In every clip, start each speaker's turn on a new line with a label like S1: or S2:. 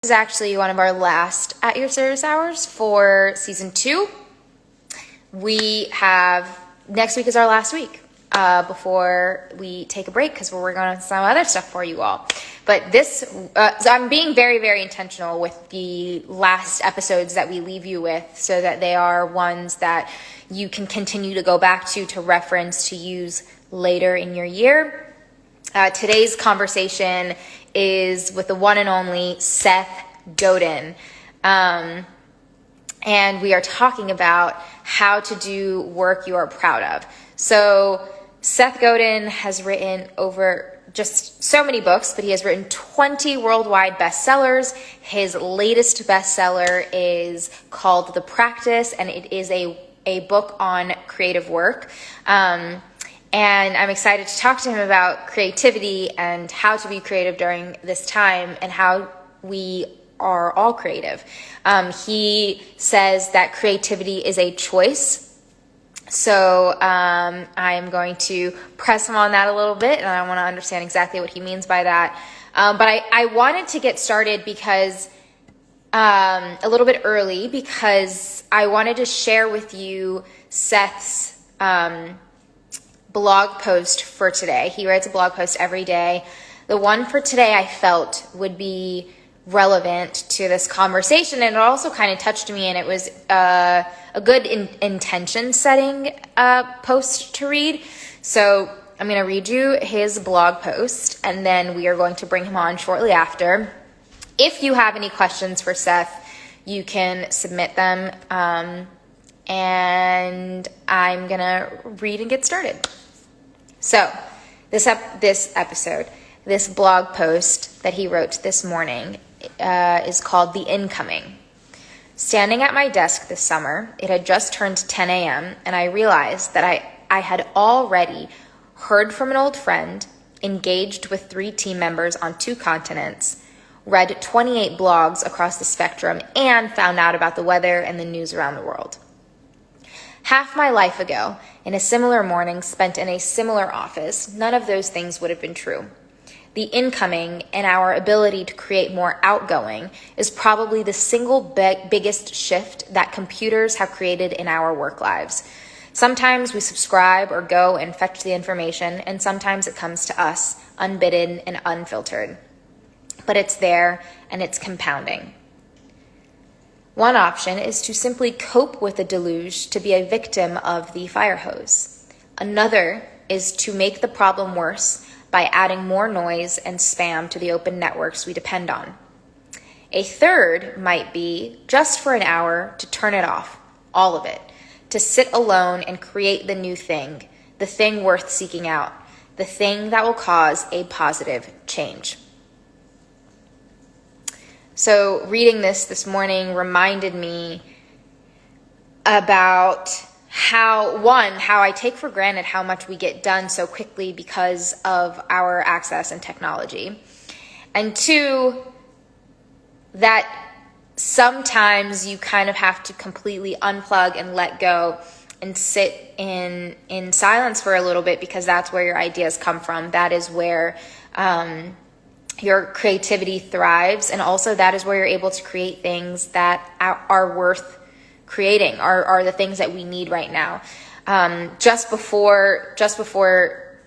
S1: This is actually one of our last At Your Service hours for season 2. We have, next week is our last week before we take a break because we're working on some other stuff for you all. But this, so I'm being very, very intentional with the last episodes that we leave you with so that they are ones that you can continue to go back to reference, to use later in your year. Today's conversation is with the one and only Seth Godin. And we are talking about how to do work you are proud of. So Seth Godin has written over just so many books, but he has written 20 worldwide bestsellers. His latest bestseller is called The Practice, and it is a book on creative work. And I'm excited to talk to him about creativity and how to be creative during this time and how we are all creative. He says that creativity is a choice. So I'm going to press him on that a little bit, and I want to understand exactly what he means by that. But I wanted to get started because a little bit early because I wanted to share with you Seth's blog post for today. He writes a blog post every day. The one for today I felt would be relevant to this conversation, and it also kind of touched me, and it was a good intention setting post to read. So I'm going to read you his blog post, and then we are going to bring him on shortly after. If you have any questions for Seth, you can submit them, and I'm going to read and get started. So this blog post that he wrote this morning is called The Incoming. Standing at my desk this summer, it had just turned 10 a.m., and I realized that I had already heard from an old friend, engaged with 3 team members on 2 continents, read 28 blogs across the spectrum, and found out about the weather and the news around the world. Half my life ago, in a similar morning spent in a similar office, none of those things would have been true. The incoming and our ability to create more outgoing is probably the single biggest shift that computers have created in our work lives. Sometimes we subscribe or go and fetch the information, and sometimes it comes to us, unbidden and unfiltered. But it's there, and it's compounding. One option is to simply cope with the deluge, to be a victim of the fire hose. Another is to make the problem worse by adding more noise and spam to the open networks we depend on. A third might be, just for an hour, to turn it off, all of it, to sit alone and create the new thing, the thing worth seeking out, the thing that will cause a positive change. So reading this morning reminded me about how I take for granted how much we get done so quickly because of our access and technology. And 2, that sometimes you kind of have to completely unplug and let go and sit in silence for a little bit, because that's where your ideas come from. That is where your creativity thrives, and also that is where you're able to create things that are worth creating, are the things that we need right now. Just before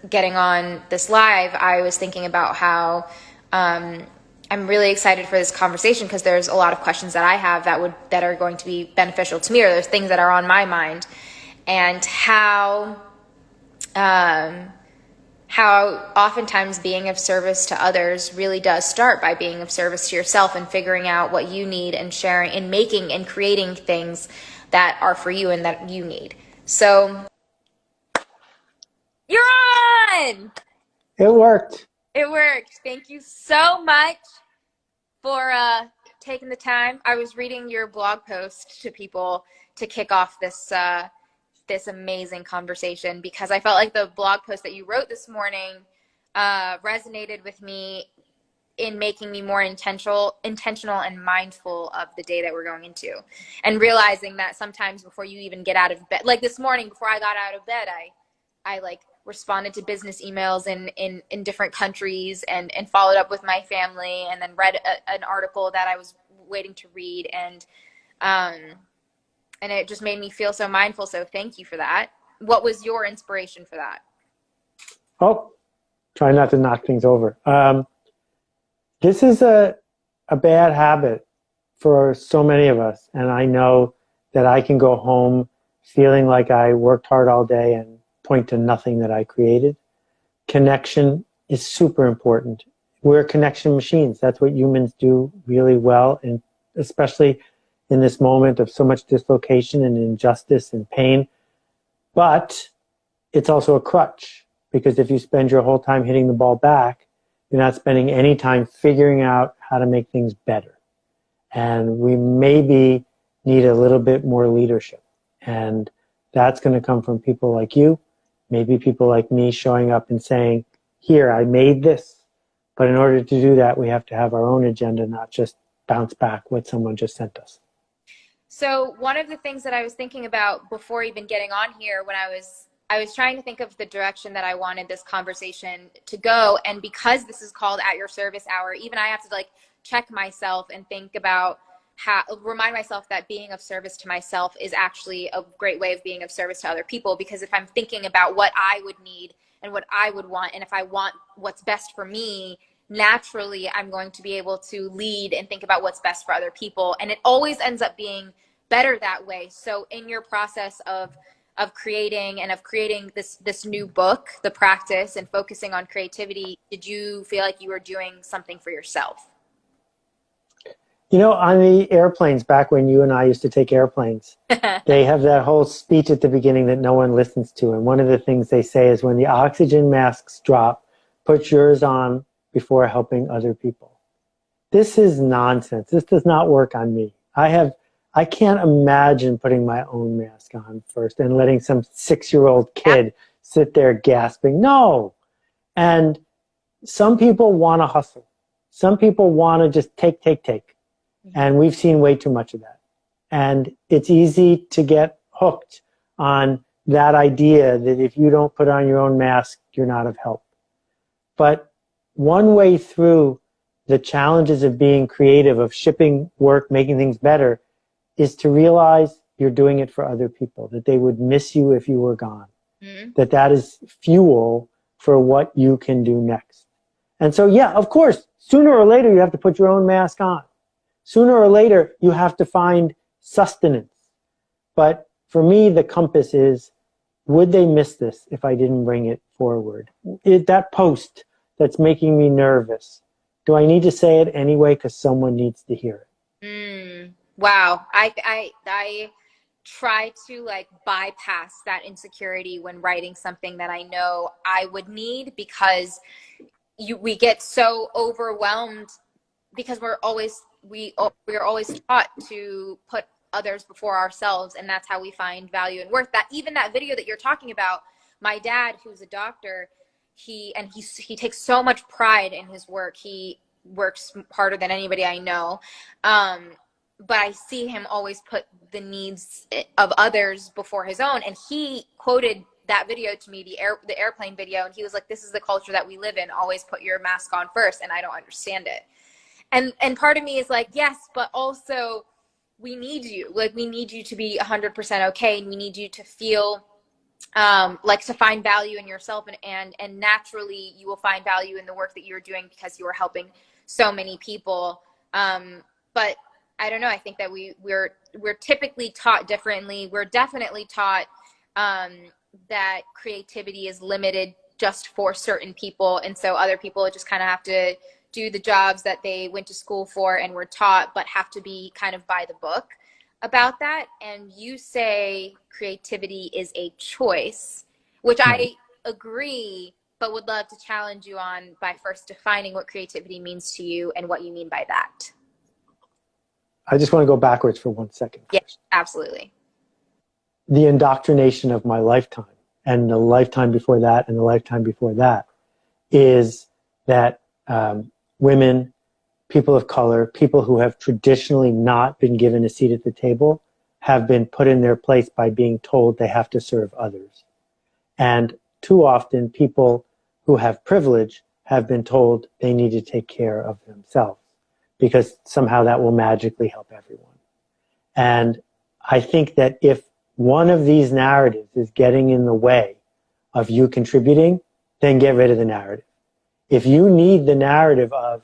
S1: getting on this live, I was thinking about how I'm really excited for this conversation because there's a lot of questions that I have that are going to be beneficial to me, or there's things that are on my mind, and how oftentimes being of service to others really does start by being of service to yourself and figuring out what you need and sharing and making and creating things that are for you and that you need. So, you're on!
S2: It worked.
S1: It worked. Thank you so much for taking the time. I was reading your blog post to people to kick off this amazing conversation because I felt like the blog post that you wrote this morning resonated with me in making me more intentional and mindful of the day that we're going into, and realizing that sometimes before you even get out of bed, like this morning before I got out of bed, I like responded to business emails in different countries and followed up with my family, and then read an article that I was waiting to read. And it just made me feel so mindful. So thank you for that. What was your inspiration for that?
S2: Oh, try not to knock things over. This is a bad habit for so many of us. And I know that I can go home feeling like I worked hard all day and point to nothing that I created. Connection is super important. We're connection machines. That's what humans do really well, and especially in this moment of so much dislocation and injustice and pain. But it's also a crutch, because if you spend your whole time hitting the ball back, you're not spending any time figuring out how to make things better. And we maybe need a little bit more leadership. And that's going to come from people like you, maybe people like me showing up and saying, here, I made this. But in order to do that, we have to have our own agenda, not just bounce back what someone just sent us.
S1: So one of the things that I was thinking about before even getting on here, when I was trying to think of the direction that I wanted this conversation to go. And because this is called At Your Service Hour, even I have to like check myself and think about remind myself that being of service to myself is actually a great way of being of service to other people. Because if I'm thinking about what I would need and what I would want, and if I want what's best for me, naturally I'm going to be able to lead and think about what's best for other people. And it always ends up being better that way. So in your process of creating this new book, The Practice, and focusing on creativity, did you feel like you were doing something for yourself?
S2: You know, on the airplanes, back when you and I used to take airplanes, they have that whole speech at the beginning that no one listens to. And one of the things they say is, when the oxygen masks drop, put yours on before helping other people. This is nonsense. This does not work on me. I can't imagine putting my own mask on first and letting some 6-year-old kid sit there gasping. No. And some people want to hustle. Some people want to just take. And we've seen way too much of that. And it's easy to get hooked on that idea that if you don't put on your own mask, you're not of help. But one way through the challenges of being creative, of shipping work, making things better, is to realize you're doing it for other people, that they would miss you if you were gone, that is fuel for what you can do next. And so, yeah, of course, sooner or later you have to put your own mask on. Sooner or later you have to find sustenance. But for me, the compass is, would they miss this if I didn't bring it forward? That post that's making me nervous, do I need to say it anyway because someone needs to hear it?
S1: Wow. I try to like bypass that insecurity when writing something that I know I would need, because we get so overwhelmed because we are always taught to put others before ourselves, and that's how we find value and worth. That even that video that you're talking about, my dad, who's a doctor, he takes so much pride in his work. He works harder than anybody I know. But I see him always put the needs of others before his own. And he quoted that video to me, the airplane video, and he was like, this is the culture that we live in. Always put your mask on first. And I don't understand it. And part of me is like, yes, but also we need you. Like, we need you to be 100% okay. And we need you to feel like to find value in yourself. And naturally you will find value in the work that you're doing because you are helping so many people. But I don't know. I think that we're typically taught differently. We're definitely taught that creativity is limited just for certain people. And so other people just kind of have to do the jobs that they went to school for and were taught, but have to be kind of by the book about that. And you say creativity is a choice, which I agree, but would love to challenge you on by first defining what creativity means to you and what you mean by that.
S2: I just want to go backwards for 1 second.
S1: Yeah, absolutely.
S2: The indoctrination of my lifetime and the lifetime before that and the lifetime before that is that women, people of color, people who have traditionally not been given a seat at the table have been put in their place by being told they have to serve others. And too often people who have privilege have been told they need to take care of themselves because somehow that will magically help everyone. And I think that if one of these narratives is getting in the way of you contributing, then get rid of the narrative. If you need the narrative of,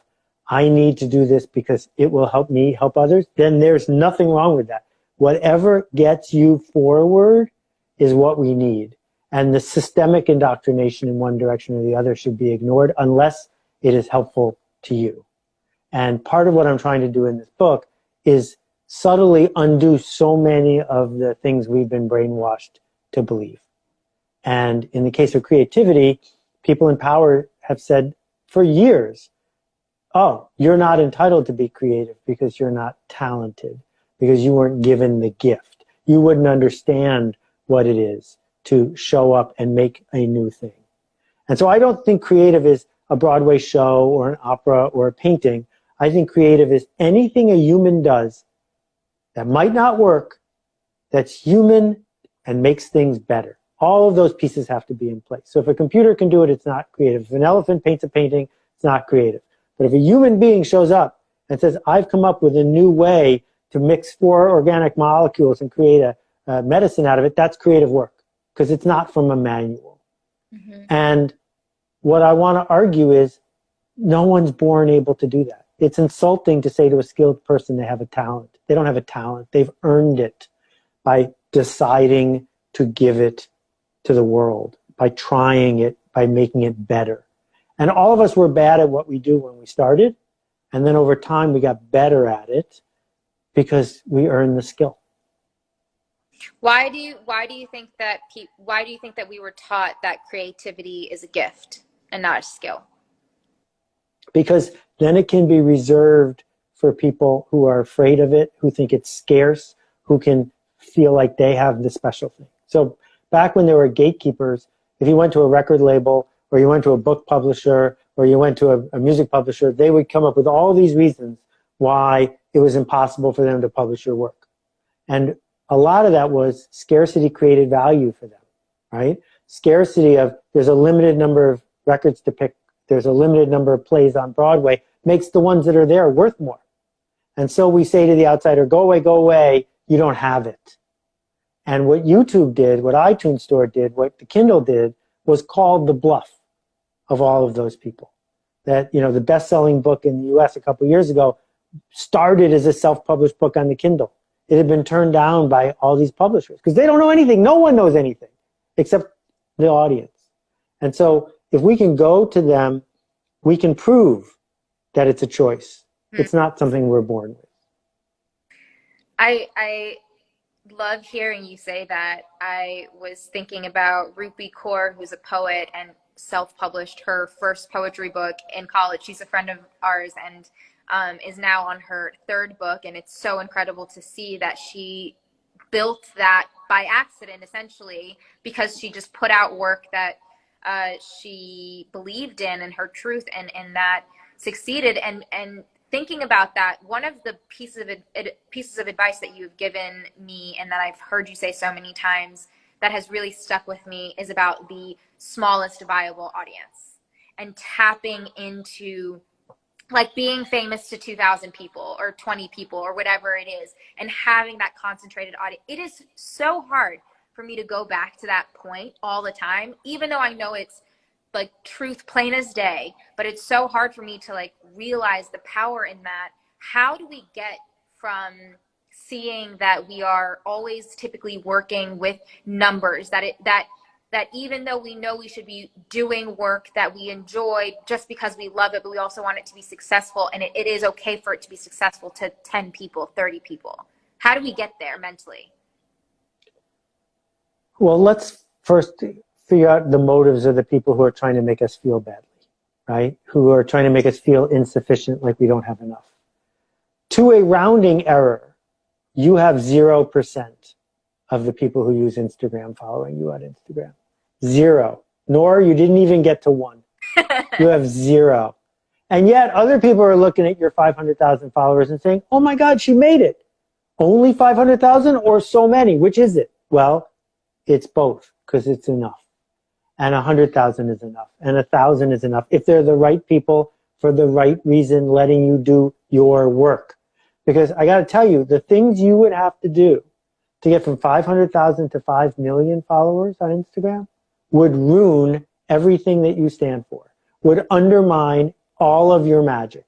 S2: I need to do this because it will help me help others, then there's nothing wrong with that. Whatever gets you forward is what we need. And the systemic indoctrination in one direction or the other should be ignored unless it is helpful to you. And part of what I'm trying to do in this book is subtly undo so many of the things we've been brainwashed to believe. And in the case of creativity, people in power have said for years, oh, you're not entitled to be creative because you're not talented, because you weren't given the gift. You wouldn't understand what it is to show up and make a new thing. And so I don't think creative is a Broadway show or an opera or a painting. I think creative is anything a human does that might not work, that's human and makes things better. All of those pieces have to be in place. So if a computer can do it, it's not creative. If an elephant paints a painting, it's not creative. But if a human being shows up and says, I've come up with a new way to mix 4 organic molecules and create a medicine out of it, that's creative work because it's not from a manual. Mm-hmm. And what I want to argue is no one's born able to do that. It's insulting to say to a skilled person they have a talent. They don't have a talent. They've earned it by deciding to give it to the world, by trying it, by making it better. And all of us were bad at what we do when we started. And then over time, we got better at it because we earned the skill.
S1: Why do you think that we were taught that creativity is a gift and not a skill?
S2: Because then it can be reserved for people who are afraid of it, who think it's scarce, who can feel like they have the special thing. So back when there were gatekeepers, if you went to a record label or you went to a book publisher or you went to a music publisher, they would come up with all these reasons why it was impossible for them to publish your work. And a lot of that was scarcity created value for them, right? Scarcity of there's a limited number of records to pick, there's a limited number of plays on Broadway, makes the ones that are there worth more. And so we say to the outsider, go away, you don't have it. And what YouTube did, what iTunes Store did, what the Kindle did, was called the bluff of all of those people. That, the best-selling book in the US a couple of years ago started as a self-published book on the Kindle. It had been turned down by all these publishers because they don't know anything. No one knows anything except the audience. And so if we can go to them, we can prove that it's a choice. It's not something we're born with.
S1: I love hearing you say that. I was thinking about Rupi Kaur, who's a poet and self-published her first poetry book in college. She's a friend of ours and is now on her 3rd book. And it's so incredible to see that she built that by accident, essentially, because she just put out work that she believed in and her truth and that succeeded. And thinking about that, one of the pieces of advice that you've given me and that I've heard you say so many times that has really stuck with me is about the smallest viable audience and tapping into like being famous to 2,000 people or 20 people or whatever it is and having that concentrated audience. It is so hard for me to go back to that point all the time, even though I know it's like truth plain as day, but it's so hard for me to like realize the power in that. How do we get from seeing that we are always typically working with numbers, that even though we know we should be doing work that we enjoy just because we love it, but we also want it to be successful, and it is okay for it to be successful to 10 people, 30 people. How do we get there mentally?
S2: Well, let's first figure out the motives of the people who are trying to make us feel badly, right? Who are trying to make us feel insufficient, like we don't have enough. To a rounding error, you have 0% of the people who use Instagram following you on Instagram. 0. Nor you didn't even get to 1. You have 0. And yet other people are looking at your 500,000 followers and saying, oh my God, she made it. Only 500,000 or so many? Which is it? Well, it's both because it's enough. and 100,000 is enough, and 1,000 is enough if they're the right people for the right reason, letting you do your work. Because I got to tell you, the things you would have to do to get from 500,000 to 5 million followers on Instagram would ruin everything that you stand for, would undermine all of your magic.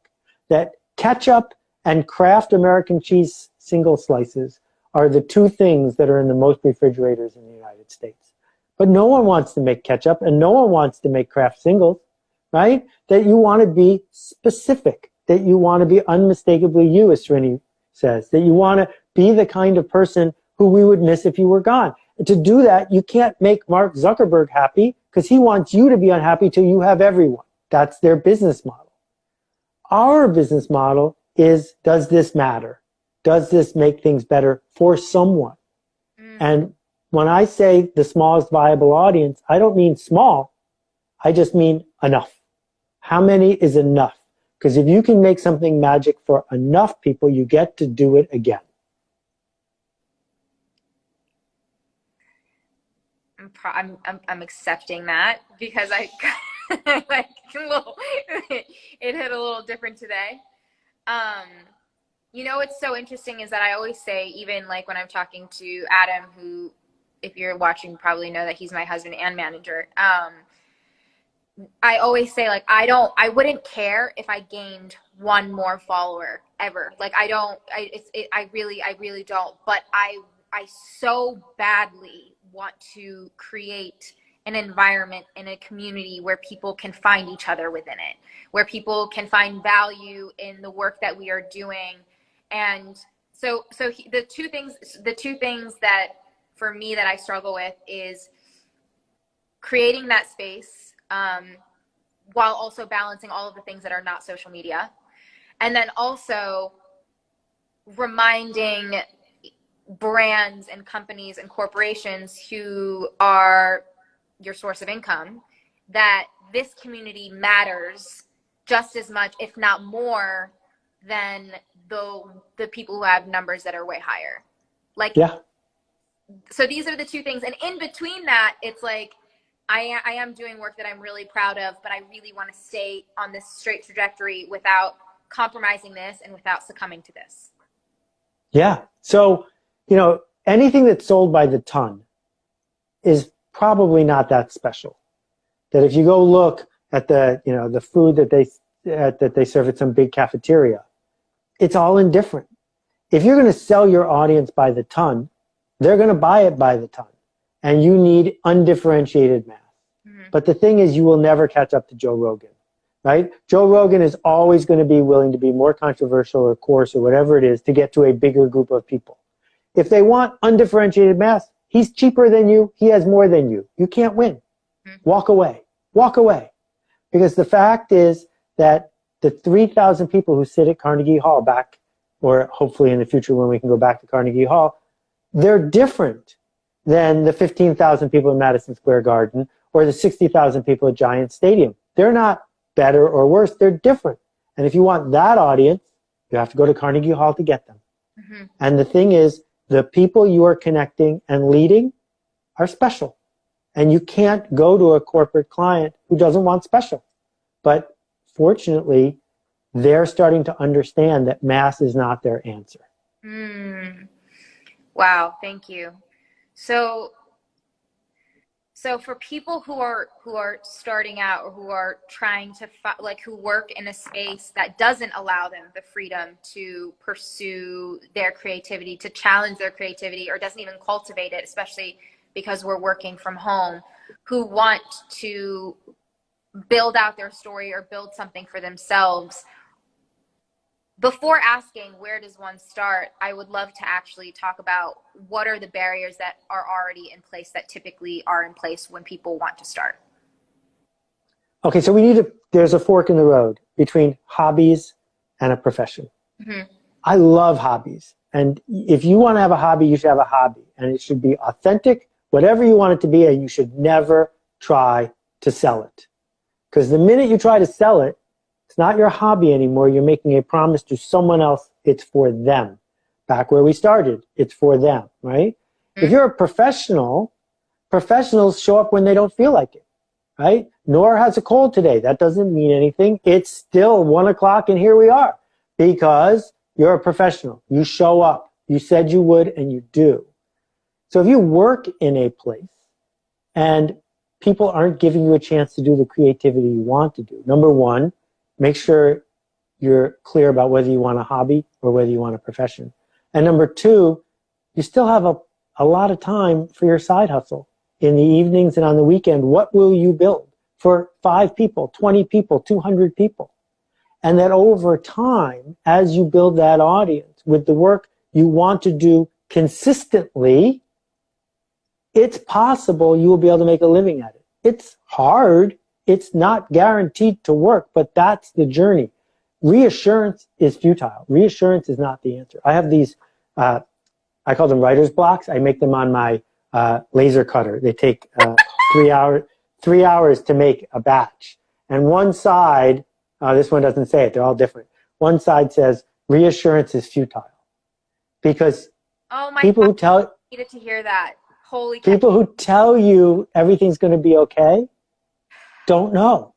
S2: That ketchup and Kraft American cheese single slices are the two things that are in the most refrigerators in the United States. But no one wants to make ketchup and no one wants to make Kraft singles, right? That you want to be specific, that you want to be unmistakably you, as Srini says, that you want to be the kind of person who we would miss if you were gone. And to do that, you can't make Mark Zuckerberg happy because he wants you to be unhappy till you have everyone. That's their business model. Our business model is, does this matter? Does this make things better for someone? And when I say the smallest viable audience, I don't mean small. I just mean enough. How many is enough? Because if you can make something magic for enough people, you get to do it again.
S1: I'm accepting that because I like it hit a little different today. You know, what's so interesting is that I always say, even like when I'm talking to Adam, who, if you're watching, probably know that he's my husband and manager. I always say, like, I wouldn't care if I gained one more follower ever. Like, I really don't. But I so badly want to create an environment and a community where people can find each other within it, where people can find value in the work that we are doing. And so the two things that for me that I struggle with is creating that space, while also balancing all of the things that are not social media. And then also reminding brands and companies and corporations who are your source of income that this community matters just as much, if not more, than the people who have numbers that are way higher. Like, yeah. So these are the two things. And in between that, it's like, I am doing work that I'm really proud of, but I really want to stay on this straight trajectory without compromising this and without succumbing to this.
S2: Yeah. So, you know, anything that's sold by the ton is probably not that special. That if you go look at the, you know, the food that they serve at some big cafeteria, it's all indifferent. If you're going to sell your audience by the ton, they're going to buy it by the ton. And you need undifferentiated math. Mm-hmm. But the thing is, you will never catch up to Joe Rogan, right? Joe Rogan is always going to be willing to be more controversial or coarse or whatever it is to get to a bigger group of people. If they want undifferentiated math, he's cheaper than you. He has more than you. You can't win. Mm-hmm. Walk away. Walk away. Because the fact is that the 3,000 people who sit at Carnegie Hall back, or hopefully in the future when we can go back to Carnegie Hall, they're different than the 15,000 people in Madison Square Garden or the 60,000 people at Giant Stadium. They're not better or worse. They're different. And if you want that audience, you have to go to Carnegie Hall to get them. Mm-hmm. And the thing is, the people you are connecting and leading are special. And you can't go to a corporate client who doesn't want special. But fortunately, they're starting to understand that mass is not their answer.
S1: Wow, thank you. So for people who are starting out or who are trying to who work in a space that doesn't allow them the freedom to pursue their creativity, to challenge their creativity, or doesn't even cultivate it, especially because we're working from home, who want to build out their story or build something for themselves, before asking where does one start, I would love to actually talk about what are the barriers that are already in place that typically are in place when people want to start.
S2: Okay, so there's a fork in the road between hobbies and a profession. Mm-hmm. I love hobbies. And if you want to have a hobby, you should have a hobby. And it should be authentic, whatever you want it to be, and you should never try to sell it. Because the minute you try to sell it, it's not your hobby anymore. You're making a promise to someone else. It's for them. Back where we started, it's for them, right? Mm-hmm. If you're a professional, professionals show up when they don't feel like it. right? Nora has a cold today. That doesn't mean anything. It's still 1 o'clock and here we are because you're a professional. You show up. You said you would and you do. So if you work in a place and people aren't giving you a chance to do the creativity you want to do, number one, make sure you're clear about whether you want a hobby or whether you want a profession. And number two, you still have a lot of time for your side hustle. In the evenings and on the weekend, what will you build for 5 people, 20 people, 200 people? And that over time, as you build that audience with the work you want to do consistently, it's possible you will be able to make a living at it. It's hard. It's not guaranteed to work, but that's the journey. Reassurance is futile. Reassurance is not the answer. I have these, I call them writer's blocks. I make them on my laser cutter. They take 3 hours to make a batch. And one side, this one doesn't say it, they're all different. One side says, reassurance is futile. Because
S1: Oh my
S2: people
S1: God,
S2: who tell
S1: I needed to hear that. Holy cow.
S2: people who tell you everything's going to be okay don't know.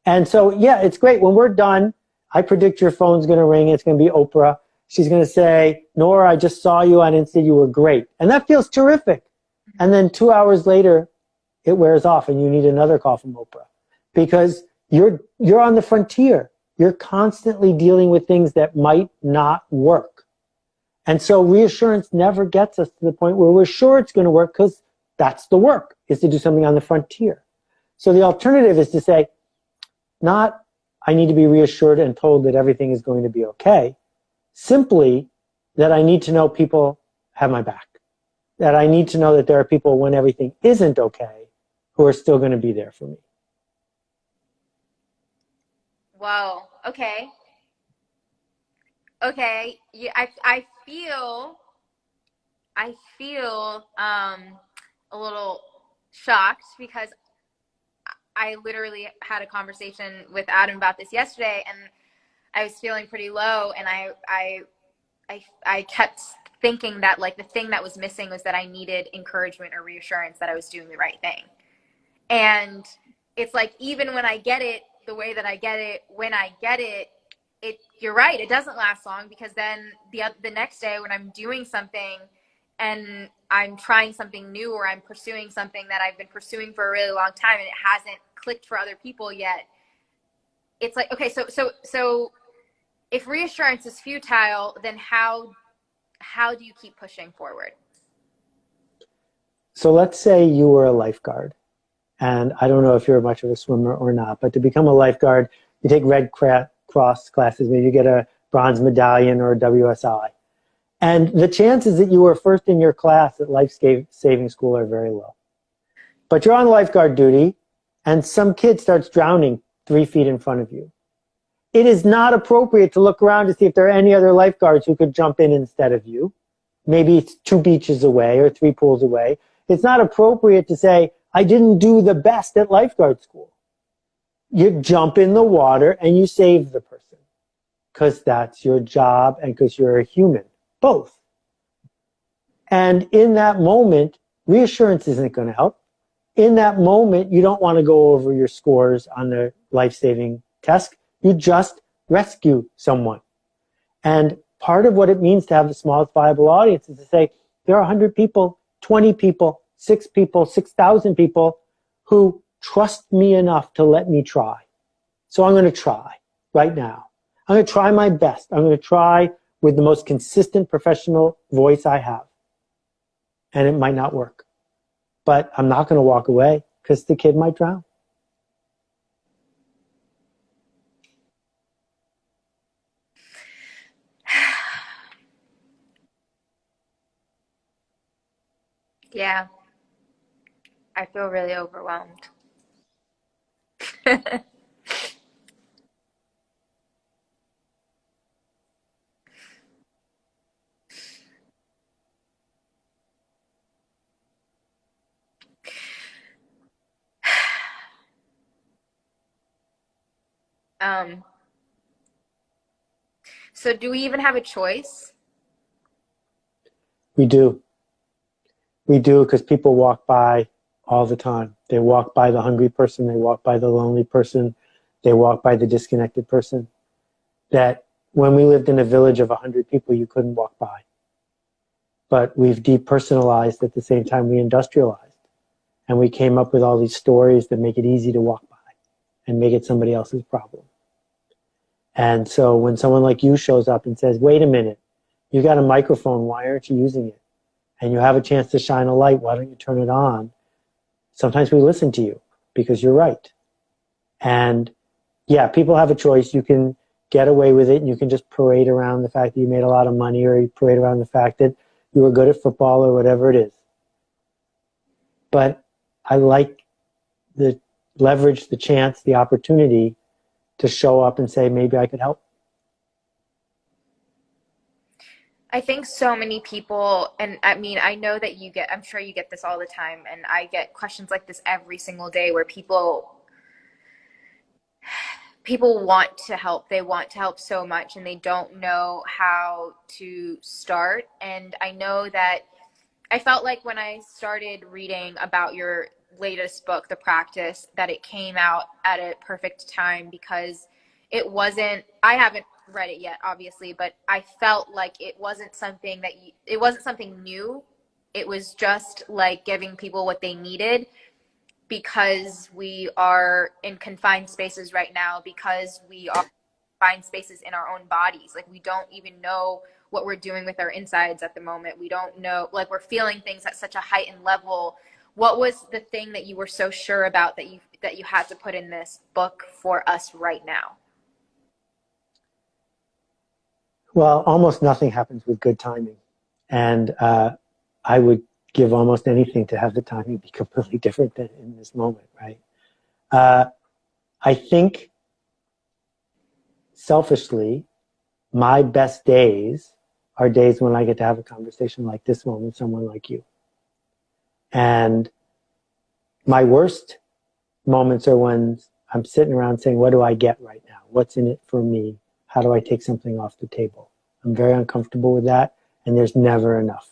S2: And so, yeah, it's great. When we're done, I predict your phone's going to ring. It's going to be Oprah. She's going to say, Nora, I just saw you on Insta. You were great. And that feels terrific. And then 2 hours later, it wears off and you need another call from Oprah because you're on the frontier. You're constantly dealing with things that might not work. And so reassurance never gets us to the point where we're sure it's going to work because that's the work, is to do something on the frontier. So the alternative is to say, not I need to be reassured and told that everything is going to be okay, simply that I need to know people have my back, that I need to know that there are people when everything isn't okay who are still going to be there for me.
S1: Whoa. Okay. Okay. Yeah, I feel a little shocked because I literally had a conversation with Adam about this yesterday, and I was feeling pretty low, and I kept thinking that like the thing that was missing was that I needed encouragement or reassurance that I was doing the right thing. And it's like even when I get it the way that I get it, when I get it, you're right, it doesn't last long because then the next day when I'm doing something and I'm trying something new or I'm pursuing something that I've been pursuing for a really long time and it hasn't clicked for other people yet, it's like, okay, so if reassurance is futile, then how do you keep pushing forward?
S2: So let's say you were a lifeguard. And I don't know if you're much of a swimmer or not, but to become a lifeguard, you take Red Cross classes, maybe you get a bronze medallion or a WSI. And the chances that you were first in your class at life saving school are very low. But you're on lifeguard duty and some kid starts drowning 3 feet in front of you. It is not appropriate to look around to see if there are any other lifeguards who could jump in instead of you. Maybe it's 2 beaches away or 3 pools away. It's not appropriate to say, I didn't do the best at lifeguard school. You jump in the water and you save the person because that's your job and because you're a human, both. And in that moment, reassurance isn't going to help. In that moment, you don't want to go over your scores on the life-saving test. You just rescue someone. And part of what it means to have the smallest viable audience is to say, there are 100 people, 20 people, 6 people, 6,000 people who trust me enough to let me try. So I'm going to try right now. I'm going to try my best. I'm going to try with the most consistent professional voice I have. And it might not work. But I'm not going to walk away because the kid might drown.
S1: Yeah, I feel really overwhelmed. um, so do we even have a choice?
S2: We do. We do because people walk by all the time. They walk by the hungry person, they walk by the lonely person, they walk by the disconnected person. That when we lived in a village of 100 people, you couldn't walk by. But we've depersonalized at the same time we industrialized. And we came up with all these stories that make it easy to walk by and make it somebody else's problem. And so when someone like you shows up and says, wait a minute, you got a microphone, why aren't you using it? And you have a chance to shine a light, why don't you turn it on? Sometimes we listen to you because you're right. And yeah, people have a choice. You can get away with it and you can just parade around the fact that you made a lot of money, or you parade around the fact that you were good at football or whatever it is. But I like the leverage, the chance, the opportunity to show up and say, maybe I could help.
S1: I think so many people, and I mean, I know that I'm sure you get this all the time, and I get questions like this every single day where people want to help. They want to help so much and they don't know how to start. And I know that I felt like when I started reading about your latest book, The Practice, that it came out at a perfect time, because I haven't read it yet, obviously, but I felt like it wasn't something new. It was just like giving people what they needed, because we are in confined spaces right now, because we are confined spaces in our own bodies. Like, we don't even know what we're doing with our insides at the moment. We don't know, like, we're feeling things at such a heightened level. What was the thing that you were so sure about that you had to put in this book for us right now?
S2: Well, almost nothing happens with good timing. And I would give almost anything to have the timing be completely different than in this moment, right? I think, selfishly, my best days are days when I get to have a conversation like this one with someone like you. And my worst moments are when I'm sitting around saying, what do I get right now? What's in it for me? How do I take something off the table? I'm very uncomfortable with that, and there's never enough.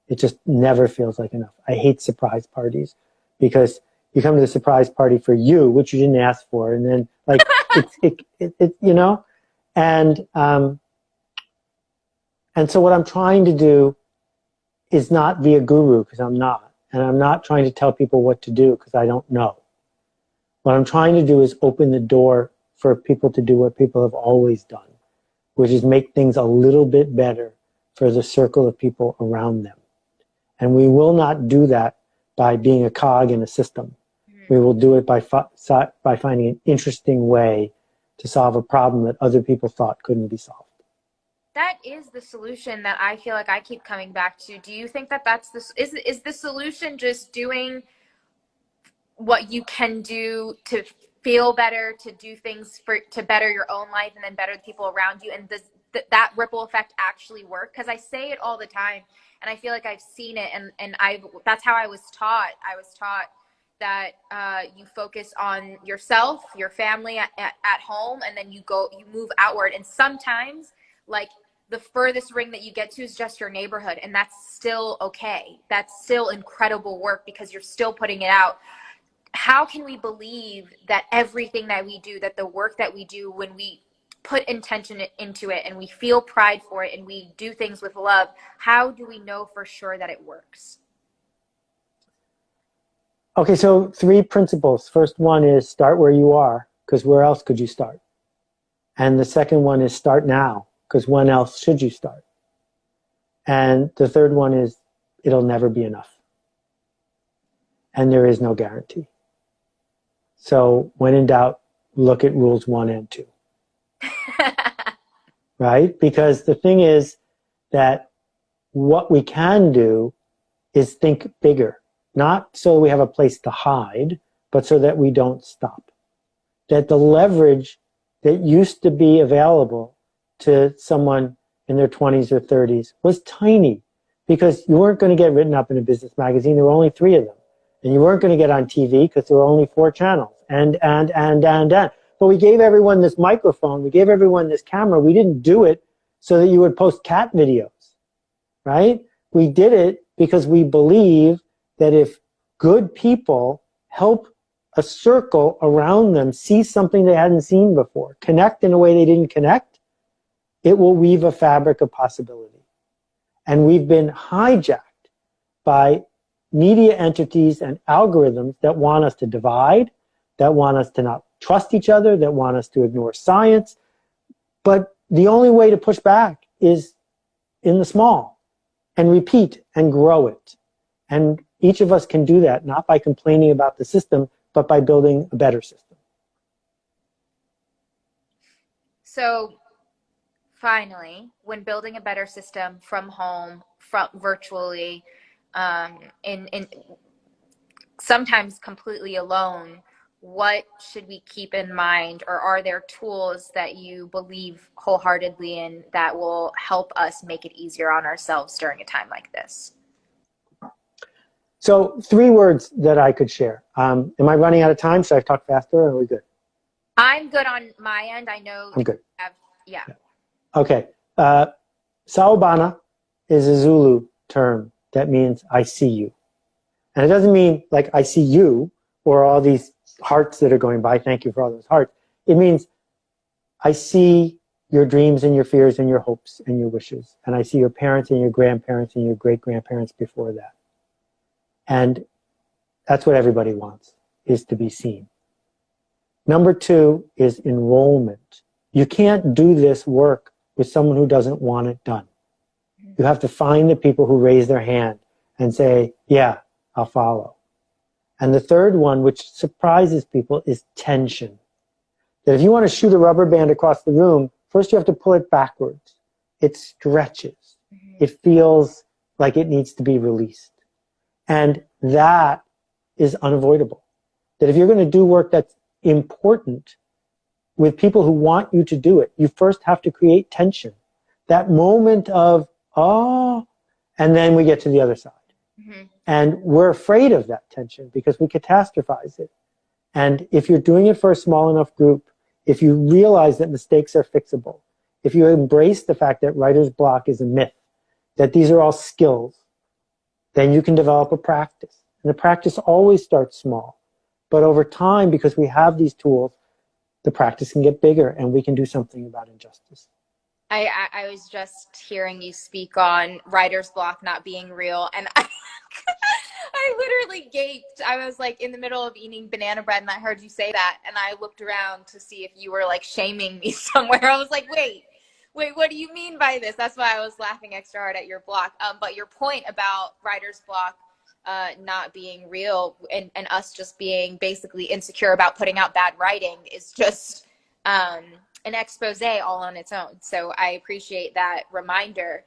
S2: It just never feels like enough. I hate surprise parties, because you come to the surprise party for you, which you didn't ask for, and then like it you know, and so what I'm trying to do is not be a guru, because I'm not, and I'm not trying to tell people what to do because I don't know. What I'm trying to do is open the door for people to do what people have always done, which is make things a little bit better for the circle of people around them. And we will not do that by being a cog in a system. Mm-hmm. We will do it by finding an interesting way to solve a problem that other people thought couldn't be solved.
S1: That is the solution that I feel like I keep coming back to. Do you think that is the solution just doing what you can do to feel better, to do things to better your own life and then better the people around you? And does that ripple effect actually work? Because I say it all the time, and I feel like I've seen it, and that's how I was taught. I was taught that you focus on yourself, your family at home, and then you move outward. And sometimes, like, the furthest ring that you get to is just your neighborhood, and that's still okay. That's still incredible work, because you're still putting it out. How can we believe that everything that we do, that the work that we do, when we put intention into it and we feel pride for it and we do things with love, how do we know for sure that it works?
S2: Okay, so 3 principles. First one is start where you are, because where else could you start? And the second one is start now, because when else should you start? And the third one is it'll never be enough. And there is no guarantee. So when in doubt, look at rules 1 and 2. Right? Because the thing is that what we can do is think bigger. Not so we have a place to hide, but so that we don't stop. That the leverage that used to be available to someone in their 20s or 30s was tiny, because you weren't going to get written up in a business magazine. There were only 3 of them. And you weren't going to get on TV because there were only 4 channels. And. But we gave everyone this microphone. We gave everyone this camera. We didn't do it so that you would post cat videos, right? We did it because we believe that if good people help a circle around them see something they hadn't seen before, connect in a way they didn't connect, it will weave a fabric of possibility. And we've been hijacked by media entities and algorithms that want us to divide, that want us to not trust each other, that want us to ignore science. But the only way to push back is in the small and repeat and grow it. And each of us can do that, not by complaining about the system, but by building a better system.
S1: So finally, when building a better system from home, from virtually, in sometimes completely alone, what should we keep in mind, or are there tools that you believe wholeheartedly in that will help us make it easier on ourselves during a time like this?
S2: So 3 words that I could share. Am I running out of time? Should I talk faster, or are we good?
S1: I'm good on my end. I know
S2: I'm good.
S1: Yeah.
S2: Okay. Saobana is a Zulu term that means I see you. And it doesn't mean like I see you or all these hearts that are going by. Thank you for all those hearts. It means I see your dreams and your fears and your hopes and your wishes. And I see your parents and your grandparents and your great-grandparents before that. And that's what everybody wants, is to be seen. Number 2 is enrollment. You can't do this work with someone who doesn't want it done. You have to find the people who raise their hand and say, yeah, I'll follow. And the 3rd one, which surprises people, is tension. That if you want to shoot a rubber band across the room, first you have to pull it backwards. It stretches. It feels like it needs to be released. And that is unavoidable. That if you're going to do work that's important with people who want you to do it, you first have to create tension. That moment of, oh, and then we get to the other side. Mm-hmm. And we're afraid of that tension because we catastrophize it. And if you're doing it for a small enough group, if you realize that mistakes are fixable, if you embrace the fact that writer's block is a myth, that these are all skills, then you can develop a practice. And the practice always starts small. But over time, because we have these tools, the practice can get bigger and we can do something about injustice.
S1: I was just hearing you speak on writer's block not being real, and I literally gaped. I was like in the middle of eating banana bread and I heard you say that, and I looked around to see if you were like shaming me somewhere. I was like, wait, what do you mean by this? That's why I was laughing extra hard at your block. But your point about writer's block not being real and us just being basically insecure about putting out bad writing is just an expose all on its own. So I appreciate that reminder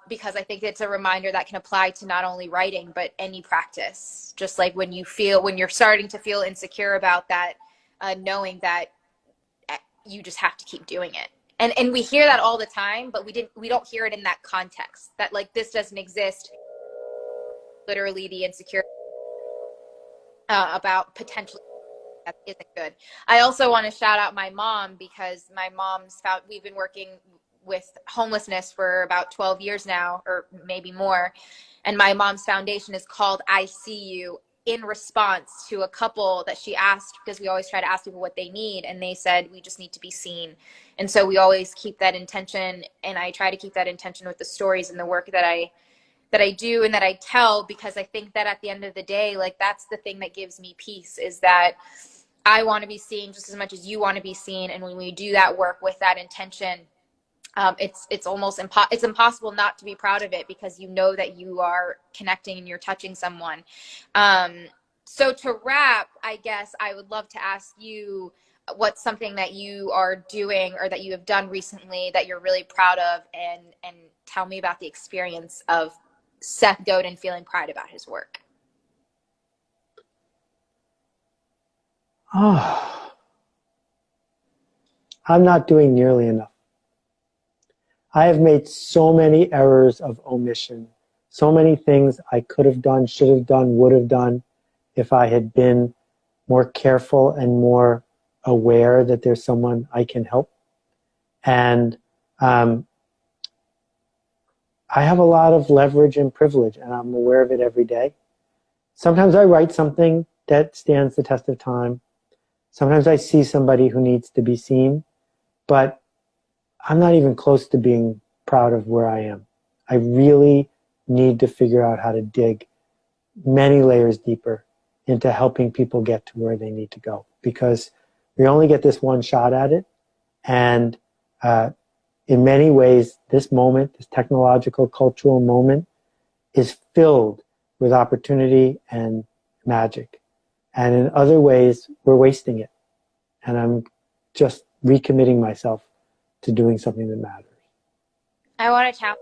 S1: because I think it's a reminder that can apply to not only writing, but any practice. Just like when you're starting to feel insecure about that, knowing that you just have to keep doing it. And we hear that all the time, but we don't hear it in that context, that like this doesn't exist. Literally the insecurity about potentially that isn't good. I also want to shout out my mom because my mom's we've been working with homelessness for about 12 years now, or maybe more. And my mom's foundation is called I See You, in response to a couple that she asked, because we always try to ask people what they need. And they said, we just need to be seen. And so we always keep that intention. And I try to keep that intention with the stories and the work that I do and that I tell, because I think that at the end of the day, like that's the thing that gives me peace, is that I want to be seen just as much as you want to be seen. And when we do that work with that intention, it's almost it's impossible not to be proud of it, because you know that you are connecting and you're touching someone. So to wrap, I guess I would love to ask you what's something that you are doing or that you have done recently that you're really proud of, and tell me about the experience of Seth Godin feeling pride about his work.
S2: Oh, I'm not doing nearly enough. I have made so many errors of omission, so many things I could have done, should have done, would have done if I had been more careful and more aware that there's someone I can help. And I have a lot of leverage and privilege, and I'm aware of it every day. sometimes I write something that stands the test of time. Sometimes I see somebody who needs to be seen, but I'm not even close to being proud of where I am. I really need to figure out how to dig many layers deeper into helping people get to where they need to go, because we only get this one shot at it. And in many ways, this moment, this technological, cultural moment, is filled with opportunity and magic. And in other ways, we're wasting it. And I'm just recommitting myself to doing something that matters.
S1: I want to tap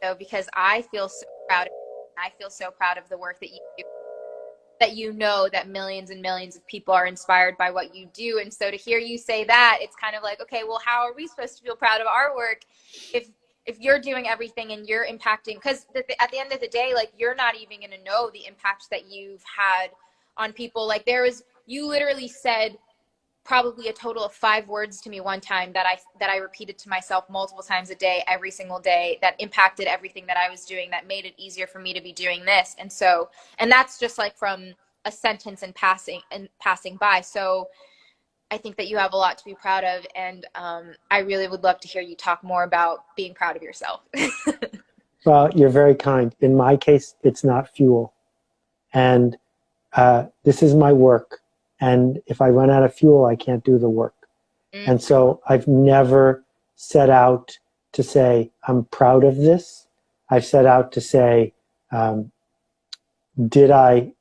S1: though, because I feel so proud. I feel so proud of the work that you do, that you know that millions and millions of people are inspired by what you do. And so to hear you say that, it's kind of like, okay, well, how are we supposed to feel proud of our work if you're doing everything and you're impacting? Because at the end of the day, like, you're not even going to know the impact that you've had on people. Like, you literally said probably a total of 5 words to me one time that I repeated to myself multiple times a day, every single day, that impacted everything that I was doing, that made it easier for me to be doing this. And that's just like from a sentence and passing by. So I think that you have a lot to be proud of. And I really would love to hear you talk more about being proud of yourself.
S2: Well, you're very kind. In my case, it's not fuel. And this is my work. And if I run out of fuel, I can't do the work. And so I've never set out to say, I'm proud of this. I've set out to say, did I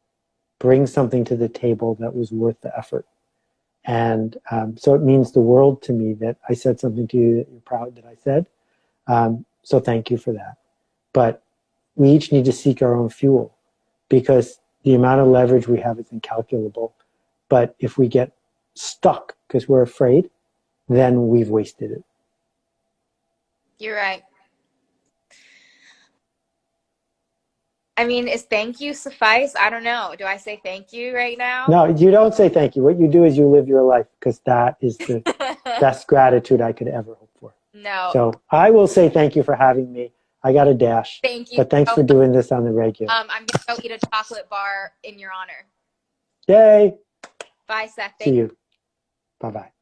S2: bring something to the table that was worth the effort? And so it means the world to me that I said something to you that you're proud that I said. So thank you for that. But we each need to seek our own fuel, because the amount of leverage we have is incalculable. But if we get stuck because we're afraid, then we've wasted it.
S1: You're right. I mean, is thank you suffice? I don't know. Do I say thank you right now?
S2: No, you don't say thank you. What you do is you live your life, because that is the best gratitude I could ever hope for.
S1: No.
S2: So I will say thank you for having me. I got a dash.
S1: Thank you.
S2: But thanks for doing this on the regular.
S1: I'm going to go eat a chocolate bar in your honor.
S2: Yay.
S1: Bye, Seth.
S2: See you. Bye-bye.